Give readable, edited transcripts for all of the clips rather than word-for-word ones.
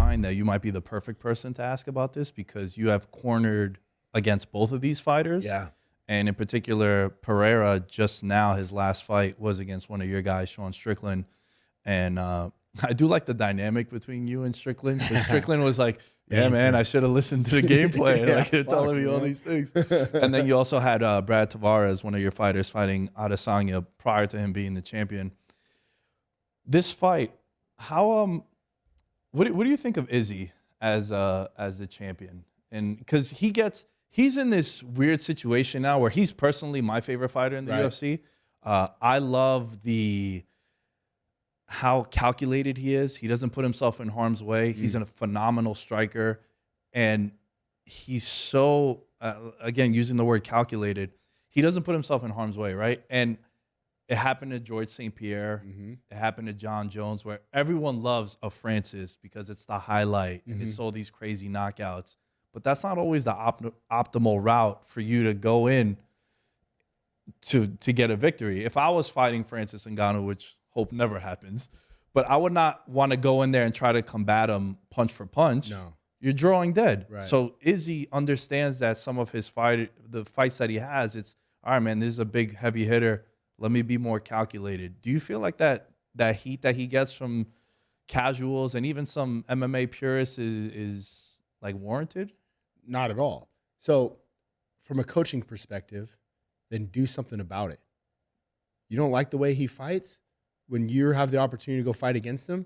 mind that you might be the perfect person to ask about this because you have cornered against both of these fighters. Yeah. And in particular, Pereira, just now, his last fight was against one of your guys, Sean Strickland. And I do like the dynamic between you and Strickland. Because Strickland was like, yeah, man, I should have listened to the gameplay. Like, you're telling me all these things. And then you also had Brad Tavares, one of your fighters, fighting Adesanya prior to him being the champion. This fight, how what do you think of Izzy as the champion? And because he's in this weird situation now where he's personally my favorite fighter in the UFC. I love how calculated he is. He doesn't put himself in harm's way. He's a phenomenal striker, and he's so again, using the word calculated, he doesn't put himself in harm's way, right? And it happened to George St. Pierre. It happened to John Jones, where everyone loves a Francis because it's the highlight and it's all these crazy knockouts. But that's not always the optimal route for you to go in to get a victory. If I was fighting Francis Ngannou, which hope never happens, but I would not want to go in there and try to combat him punch for punch. No. You're drawing dead. Right. So Izzy understands that some of his the fights that he has, it's, all right, man, this is a big, heavy hitter. Let me be more calculated. Do you feel like that heat that he gets from casuals and even some MMA purists is like warranted? Not at all. So from a coaching perspective, then do something about it. You don't like the way he fights? When you have the opportunity to go fight against him,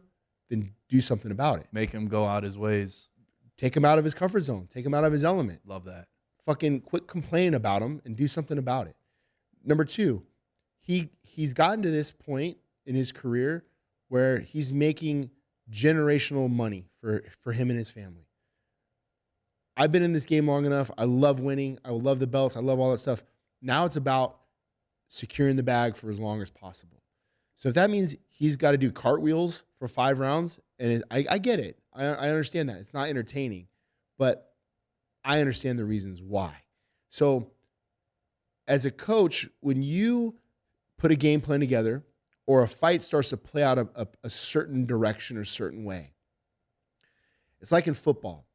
then do something about it. Make him go out his ways. Take him out of his comfort zone. Take him out of his element. Love that. Fucking quit complaining about him and do something about it. Number two, he's gotten to this point in his career where he's making generational money for him and his family. I've been in this game long enough. I love winning. I love the belts. I love all that stuff. Now it's about securing the bag for as long as possible. So if that means he's got to do cartwheels for 5 rounds, and I get it. I understand that. It's not entertaining, but I understand the reasons why. So as a coach, when you put a game plan together or a fight starts to play out a certain direction or certain way, it's like in football.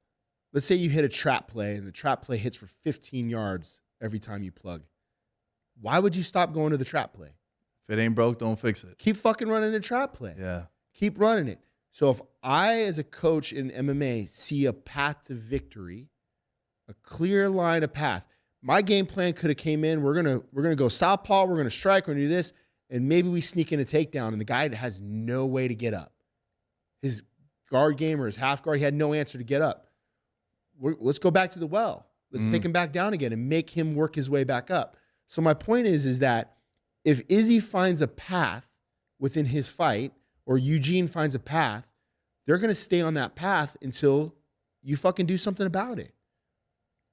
Let's say you hit a trap play and the trap play hits for 15 yards every time you plug. Why would you stop going to the trap play? If it ain't broke, don't fix it. Keep fucking running the trap play. Yeah. Keep running it. So if I, as a coach in MMA, see a path to victory, a clear line of path, my game plan could have came in. We're gonna go southpaw. We're gonna strike. We're gonna do this, and maybe we sneak in a takedown, and the guy has no way to get up. His guard game or his half guard, he had no answer to get up. Let's go back to the well. Let's take him back down again and make him work his way back up. So my point is that if Izzy finds a path within his fight or Eugene finds a path, they're going to stay on that path until you fucking do something about it,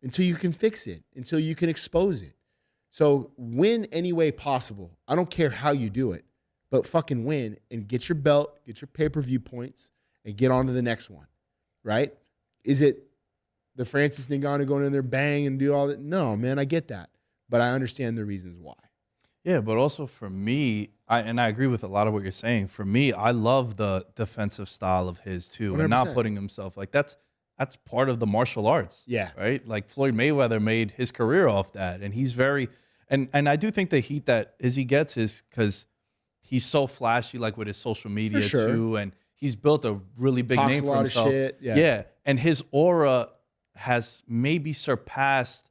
until you can fix it, until you can expose it. So win any way possible. I don't care how you do it, but fucking win and get your belt, get your pay-per-view points, and get on to the next one, right? Is it the Francis Ngannou going in there, bang, and do all that? No, man, I get that. But I understand the reasons why. Yeah, but also for me, I agree with a lot of what you're saying. For me, I love the defensive style of his too, 100%. and not putting himself like that's part of the martial arts. Yeah, right. Like Floyd Mayweather made his career off that, and he's very and I do think the heat that Izzy gets is because he's so flashy, like with his social media too, and he's built a really big name for himself. Shit. Yeah, and his aura has maybe surpassed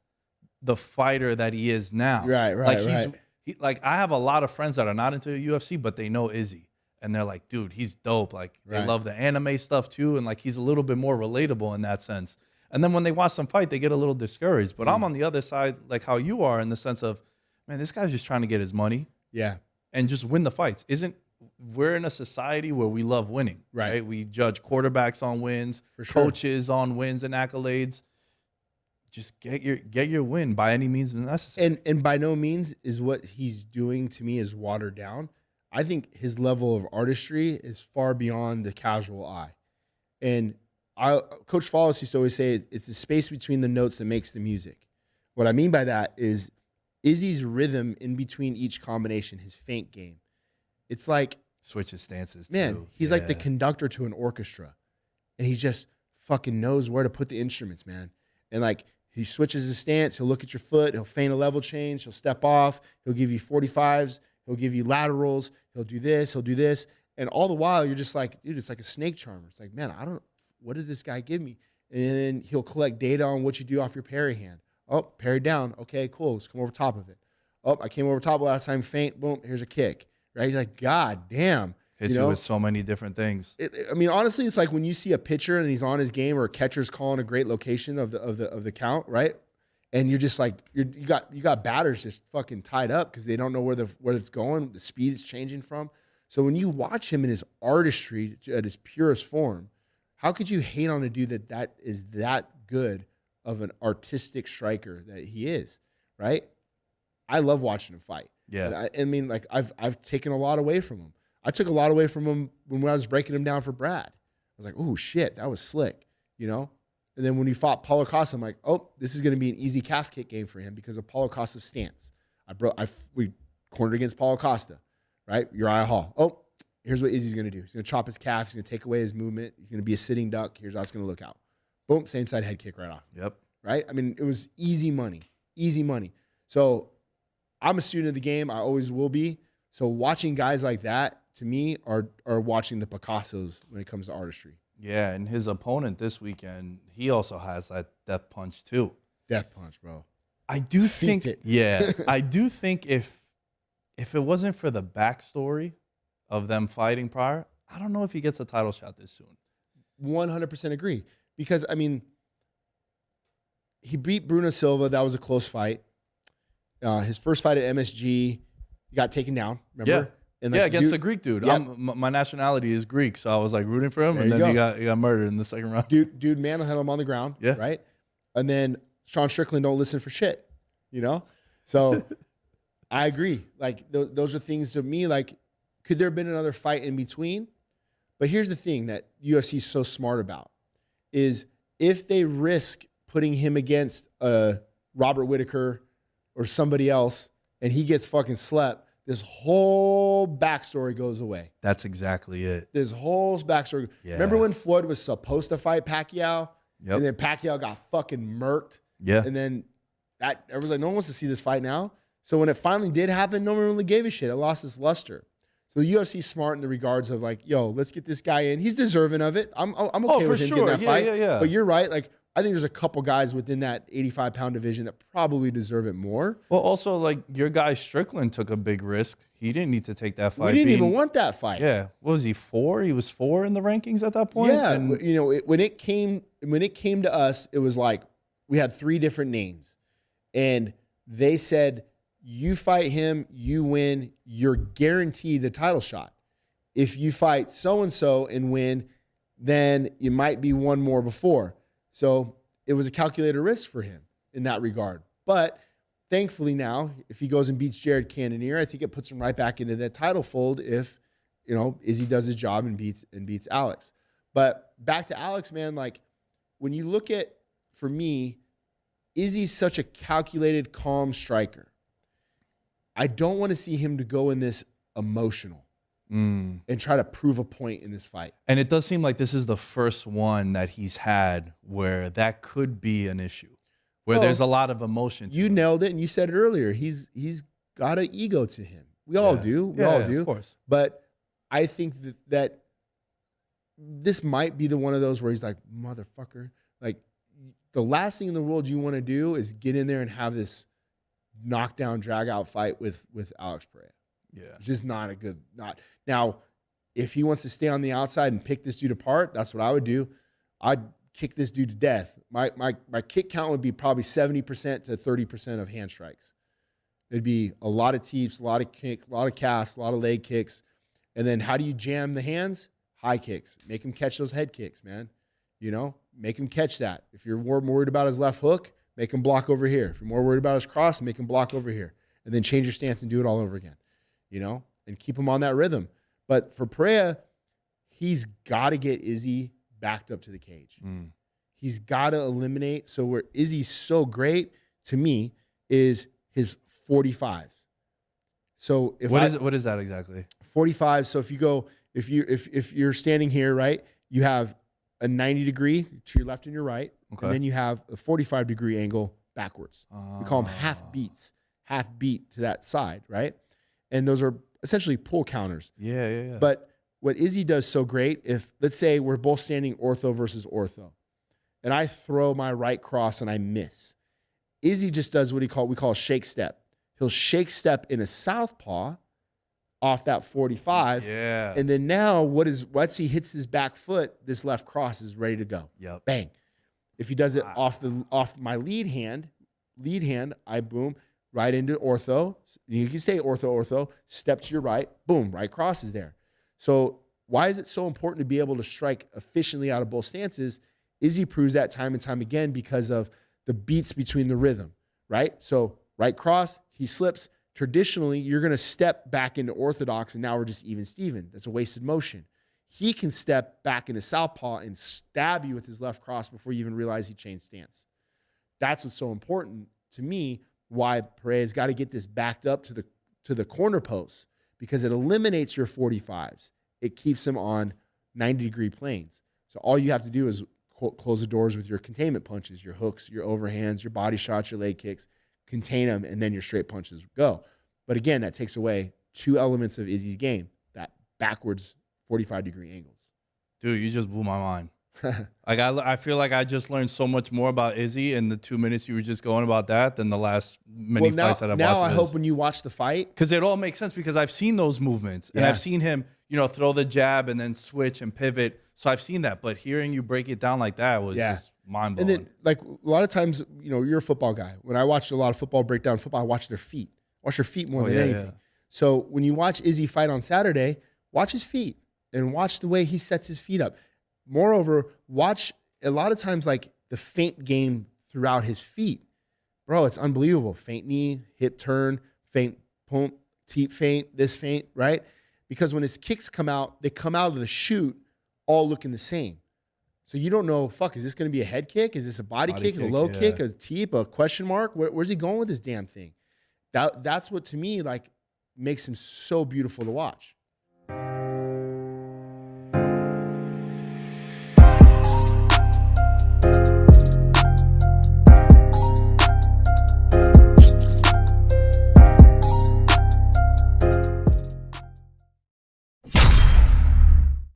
the fighter that he is now. Right. Like like I have a lot of friends that are not into the UFC, but they know Izzy. And they're like, dude, he's dope. Like they love the anime stuff too. And like he's a little bit more relatable in that sense. And then when they watch them fight, they get a little discouraged. But I'm on the other side, like how you are, in the sense of, man, this guy's just trying to get his money. Yeah. And just win the fights. We're in a society where we love winning. Right. We judge quarterbacks on wins, coaches on wins and accolades. Just get your win by any means necessary. And by no means is what he's doing to me is watered down. I think his level of artistry is far beyond the casual eye. And Coach Salas used to always say it's the space between the notes that makes the music. What I mean by that is Izzy's rhythm in between each combination, his feint game. It's like switches stances man, too. He's like the conductor to an orchestra. And he's just fucking knows where to put the instruments, man. And like he switches his stance, he'll look at your foot, he'll feint a level change, he'll step off, he'll give you 45s, he'll give you laterals, he'll do this, and all the while you're just like, dude, it's like a snake charmer. It's like, man, what did this guy give me? And then he'll collect data on what you do off your parry hand. Oh, parry down. Okay, cool. Let's come over top of it. Oh, I came over top last time, feint, boom, here's a kick. Right? You're like, God damn. Hits you with so many different things. I mean, honestly, it's like when you see a pitcher and he's on his game or a catcher's calling a great location of the count, right? And you're just like, you got batters just fucking tied up because they don't know where it's going, the speed it's changing from. So when you watch him in his artistry at his purest form, how could you hate on a dude that is that good of an artistic striker that he is, right? I love watching him fight. Yeah. I mean, like I've taken a lot away from him. I took a lot away from him when I was breaking him down for Brad. I was like, oh shit, that was slick, you know? And then when he fought Paulo Costa, I'm like, oh, this is going to be an easy calf kick game for him because of Paulo Costa's stance. We cornered against Paulo Costa, right? Uriah Hall. Oh, here's what Izzy's going to do. He's going to chop his calf. He's going to take away his movement. He's going to be a sitting duck. Here's how it's going to look out. Boom, same side head kick right off. Yep. Right? I mean, it was easy money. So I'm a student of the game. I always will be. So watching guys like that, to me, are watching the Picassos when it comes to artistry. Yeah, and his opponent this weekend, he also has that death punch too. Death punch, bro. I do think it. Yeah, I do think if it wasn't for the backstory of them fighting prior, I don't know if he gets a title shot this soon. 100% agree. Because, I mean, he beat Bruno Silva. That was a close fight. His first fight at MSG, he got taken down, remember? Yeah. And Against the Greek dude. Yep. My nationality is Greek, so I was like rooting for him, There and you then go. he got murdered in the second round. Dude manhandled him on the ground, Yeah. right? And then Sean Strickland don't listen for shit, you know? So I agree. Like, those are things to me, like, could there have been another fight in between? But here's the thing that UFC is so smart about, is if they risk putting him against Robert Whitaker or somebody else and he gets fucking slept, this whole backstory goes away. That's exactly it. This whole backstory. Yeah. Remember when Floyd was supposed to fight Pacquiao? Yep. And then Pacquiao got fucking murked? Yeah. And then everyone's like, no one wants to see this fight now. So when it finally did happen, no one really gave a shit. It lost its luster. So the UFC's smart in the regards of like, yo, let's get this guy in. He's deserving of it. I'm okay with him getting that fight. Yeah. But you're right. Like, I think there's a couple guys within that 85-pound division that probably deserve it more. Well, also, like, your guy Strickland took a big risk. He didn't need to take that fight. We didn't even want that fight. Yeah. What was he, 4? He was 4 in the rankings at that point? Yeah. And You know, when it came to us, it was like we had 3 different names. And they said, you fight him, you win, you're guaranteed the title shot. If you fight so-and-so and win, then you might be one more before. So it was a calculated risk for him in that regard. But thankfully now, if he goes and beats Jared Cannonier, I think it puts him right back into that title fold if, you know, Izzy does his job and beats Alex. But back to Alex, man, like when you look at, for me, Izzy's such a calculated, calm striker. I don't want to see him to go in this emotional and try to prove a point in this fight. And it does seem like this is the first one that he's had where that could be an issue, where there's a lot of emotion. You nailed it, and you said it earlier. He's got an ego to him. We all do. We all do. Of course. But I think that this might be the one of those where he's like, motherfucker, like the last thing in the world you want to do is get in there and have this knockdown, drag out fight with Alex Pereira. Yeah. It's just not a good, now, if he wants to stay on the outside and pick this dude apart, that's what I would do. I'd kick this dude to death. My kick count would be probably 70% to 30% of hand strikes. It'd be a lot of teeps, a lot of kicks, a lot of calves, a lot of leg kicks. And then how do you jam the hands? High kicks. Make him catch those head kicks, man. You know, make him catch that. If you're more worried about his left hook, make him block over here. If you're more worried about his cross, make him block over here. And then change your stance and do it all over again, you know, and keep him on that rhythm. But for Pereira, he's got to get Izzy backed up to the cage. He's got to eliminate. So where Izzy's so great to me is his 45s. So if what is that exactly? 45. So if you go, if you're standing here, right, you have a 90-degree to your left and your right, Okay. and then you have a 45-degree angle backwards. We call them half beats, half beat to that side, right? And those are essentially pull counters. Yeah. But what Izzy does so great, if let's say we're both standing ortho versus ortho, and I throw my right cross and I miss, Izzy just does what we call a shake step. He'll shake step in a southpaw off that 45. Yeah. And then now once he hits his back foot, this left cross is ready to go. Yep. Bang. If he does it off my lead hand, I boom right into ortho. You can say ortho, step to your right, boom, right cross is there. So why is it so important to be able to strike efficiently out of both stances? Izzy proves that time and time again because of the beats between the rhythm, right? So right cross, he slips. Traditionally, you're going to step back into orthodox, and now we're just even Steven. That's a wasted motion. He can step back into southpaw and stab you with his left cross before you even realize he changed stance. That's what's so important to me, why Pereira's got to get this backed up to the corner post, because it eliminates your 45s. It keeps them on 90-degree planes. So all you have to do is close the doors with your containment punches, your hooks, your overhands, your body shots, your leg kicks, contain them, and then your straight punches go. But again, that takes away two elements of Izzy's game, that backwards 45-degree angles. Dude, you just blew my mind. Like I feel like I just learned so much more about Izzy in the 2 minutes you were just going about that than the last many fights that I've watched. Now I hope when you watch the fight, because it all makes sense, because I've seen those movements and I've seen him, throw the jab and then switch and pivot. So I've seen that, but hearing you break it down like that was just mind blowing. And then, like a lot of times, you're a football guy. When I watch a lot of football breakdown football, I watch their feet. Watch their feet more than anything. Yeah. So when you watch Izzy fight on Saturday, watch his feet and watch the way he sets his feet up. Moreover, watch a lot of times like the feint game throughout his feet. Bro, it's unbelievable. Feint knee, hip turn, feint pump, teep feint, this feint, right? Because when his kicks come out, they come out of the chute all looking the same. So you don't know, is this going to be a head kick? Is this a body kick, a low kick, a teep, a question mark? Where's he going with this damn thing? That's what, to me, like makes him so beautiful to watch.